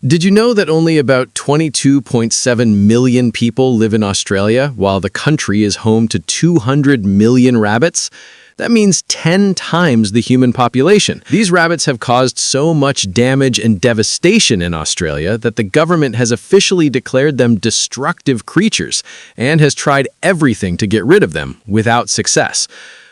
Did you know that only about 22.7 million people live in Australia, while the country is home to 200 million rabbits? That means 10 times the human population. These rabbits have caused so much damage and devastation in Australia that the government has officially declared them destructive creatures and has tried everything to get rid of them without success.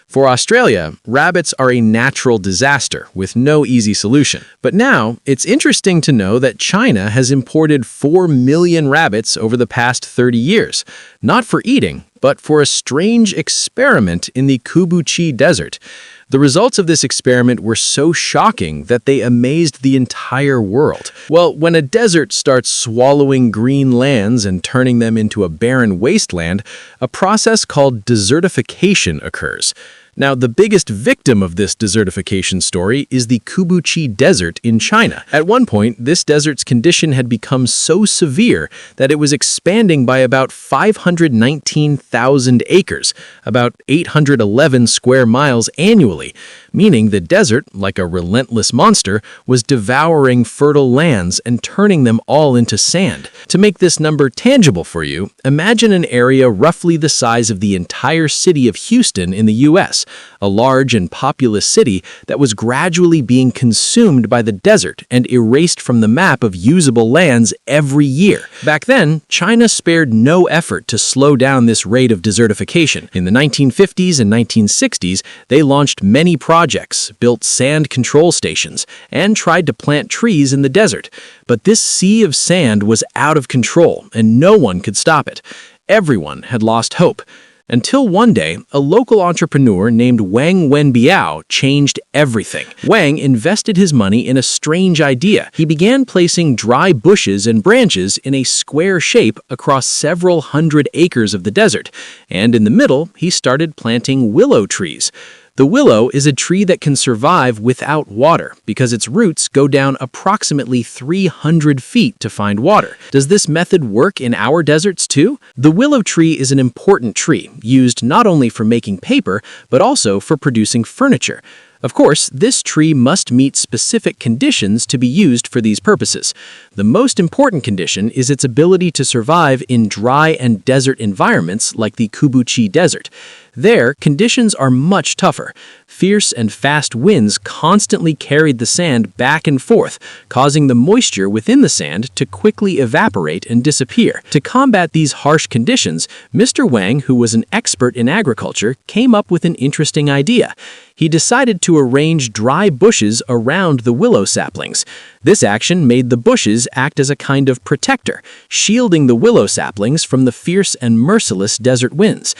For Australia, rabbits are a natural disaster with no easy solution. But now, it's interesting to know that China has imported 4 million rabbits over the past 30 years, not for eating, but for a strange experiment in the Kubuchi Desert. The results of this experiment were so shocking that they amazed the entire world. Well, when a desert starts swallowing green lands and turning them into a barren wasteland, a process called desertification occurs. Now, the biggest victim of this desertification story is the Kubuchi Desert in China. At one point, this desert's condition had become so severe that it was expanding by about 519,000 acres, about 811 square miles annually, meaning the desert, like a relentless monster, was devouring fertile lands and turning them all into sand. To make this number tangible for you, imagine an area roughly the size of the entire city of Houston in the U.S., a large and populous city that was gradually being consumed by the desert and erased from the map of usable lands every year. Back then, China spared no effort to slow down this rate of desertification. In the 1950s and 1960s, they launched many projects, built sand control stations, and tried to plant trees in the desert. But this sea of sand was out of control, and no one could stop it. Everyone had lost hope. Until one day, a local entrepreneur named Wang Wenbiao changed everything. Wang invested his money in a strange idea. He began placing dry bushes and branches in a square shape across several hundred acres of the desert, and in the middle, he started planting willow trees. The willow is a tree that can survive without water because its roots go down approximately 300 feet to find water. Does this method work in our deserts too? The willow tree is an important tree, used not only for making paper, but also for producing furniture. Of course, this tree must meet specific conditions to be used for these purposes. The most important condition is its ability to survive in dry and desert environments like the Kubuchi Desert. There, conditions are much tougher. Fierce and fast winds constantly carried the sand back and forth, causing the moisture within the sand to quickly evaporate and disappear. To combat these harsh conditions, Mr. Wang, who was an expert in agriculture, came up with an interesting idea. He decided to arrange dry bushes around the willow saplings. This action made the bushes act as a kind of protector, shielding the willow saplings from the fierce and merciless desert winds.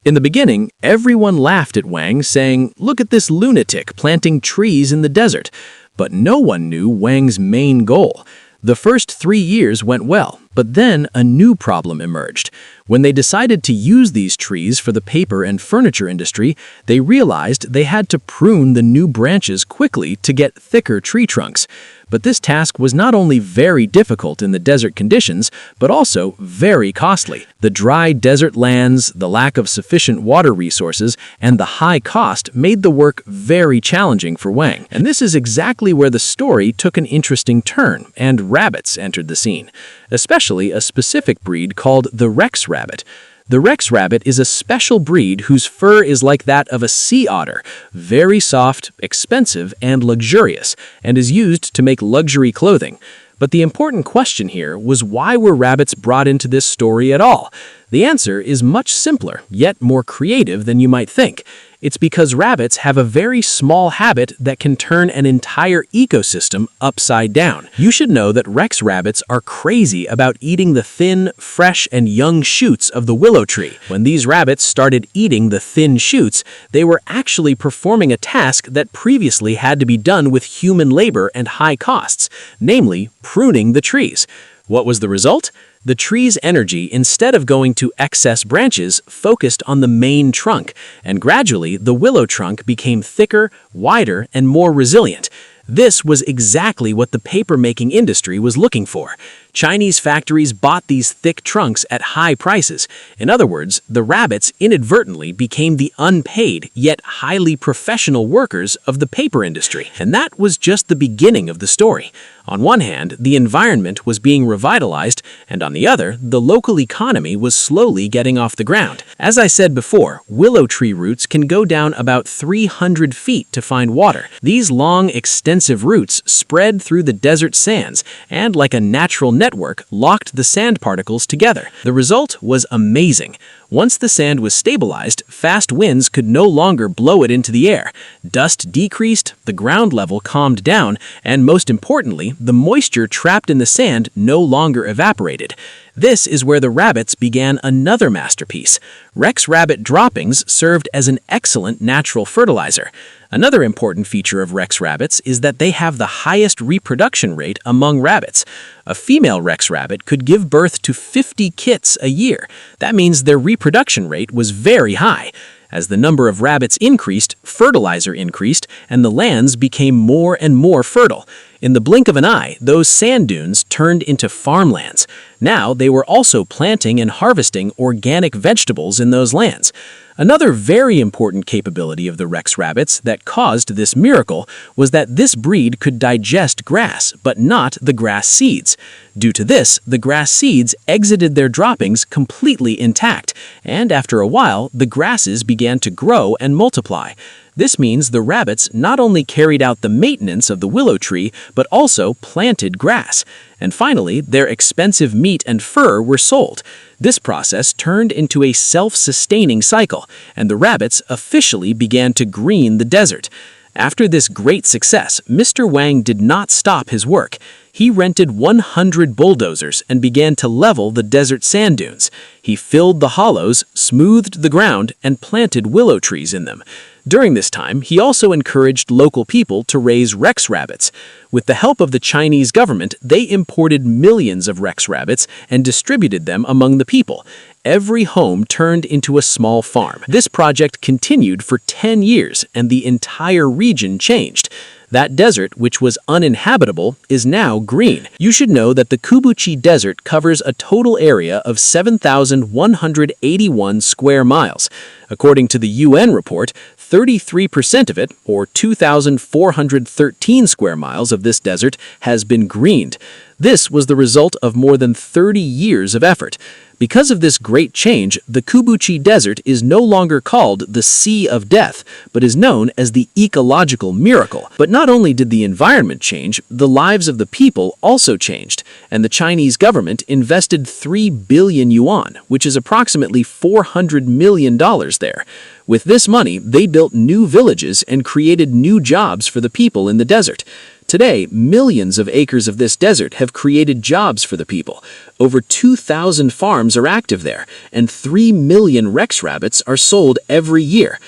In the beginning, everyone laughed at Wang, saying, "Look at this lunatic planting trees in the desert." But no one knew Wang's main goal. The first 3 years went well, but then a new problem emerged. When they decided to use these trees for the paper and furniture industry, they realized they had to prune the new branches quickly to get thicker tree trunks. But this task was not only very difficult in the desert conditions, but also very costly. The dry desert lands, the lack of sufficient water resources, and the high cost made the work very challenging for Wang. And this is exactly where the story took an interesting turn, and rabbits entered the scene, especially a specific breed called the Rex rabbit. The Rex rabbit is a special breed whose fur is like that of a sea otter, very soft, expensive, and luxurious, and is used to make luxury clothing. But the important question here was, why were rabbits brought into this story at all? The answer is much simpler, yet more creative than you might think. It's because rabbits have a very small habit that can turn an entire ecosystem upside down. You should know that Rex rabbits are crazy about eating the thin, fresh, and young shoots of the willow tree. When these rabbits started eating the thin shoots, they were actually performing a task that previously had to be done with human labor and high costs, namely pruning the trees. What was the result? The tree's energy, instead of going to excess branches, focused on the main trunk, and gradually the willow trunk became thicker, wider, and more resilient. This was exactly what the paper-making industry was looking for. Chinese factories bought these thick trunks at high prices. In other words, the rabbits inadvertently became the unpaid yet highly professional workers of the paper industry. And that was just the beginning of the story. On one hand, the environment was being revitalized, and on the other, the local economy was slowly getting off the ground. As I said before, willow tree roots can go down about 300 feet to find water. These long, extensive roots spread through the desert sands and, like a natural network, locked the sand particles together. The result was amazing. Once the sand was stabilized, fast winds could no longer blow it into the air. Dust decreased, the ground level calmed down, and most importantly, the moisture trapped in the sand no longer evaporated. This is where the rabbits began another masterpiece. Rex rabbit droppings served as an excellent natural fertilizer. Another important feature of Rex rabbits is that they have the highest reproduction rate among rabbits. A female Rex rabbit could give birth to 50 kits a year. That means their reproduction rate was very high. As the number of rabbits increased, fertilizer increased, and the lands became more and more fertile. In the blink of an eye, those sand dunes turned into farmlands. Now they were also planting and harvesting organic vegetables in those lands. Another very important capability of the Rex rabbits that caused this miracle was that this breed could digest grass, but not the grass seeds. Due to this, the grass seeds exited their droppings completely intact, and after a while, the grasses began to grow and multiply. This means the rabbits not only carried out the maintenance of the willow tree, but also planted grass. And finally, their expensive meat and fur were sold. This process turned into a self-sustaining cycle, and the rabbits officially began to green the desert. After this great success, Mr. Wang did not stop his work. He rented 100 bulldozers and began to level the desert sand dunes. He filled the hollows, smoothed the ground, and planted willow trees in them. During this time, he also encouraged local people to raise Rex rabbits. With the help of the Chinese government, they imported millions of Rex rabbits and distributed them among the people. Every home turned into a small farm. This project continued for 10 years, and the entire region changed. That desert, which was uninhabitable, is now green. You should know that the Kubuchi Desert covers a total area of 7,181 square miles. According to the UN report, 33% of it, or 2,413 square miles of this desert, has been greened. This was the result of more than 30 years of effort. Because of this great change, the Kubuchi Desert is no longer called the Sea of Death, but is known as the ecological miracle. But not only did the environment change, the lives of the people also changed, and the Chinese government invested 3 billion yuan, which is approximately $400 million there. With this money, they built new villages and created new jobs for the people in the desert. Today, millions of acres of this desert have created jobs for the people. Over 2,000 farms are active there, and 3 million Rex rabbits are sold every year.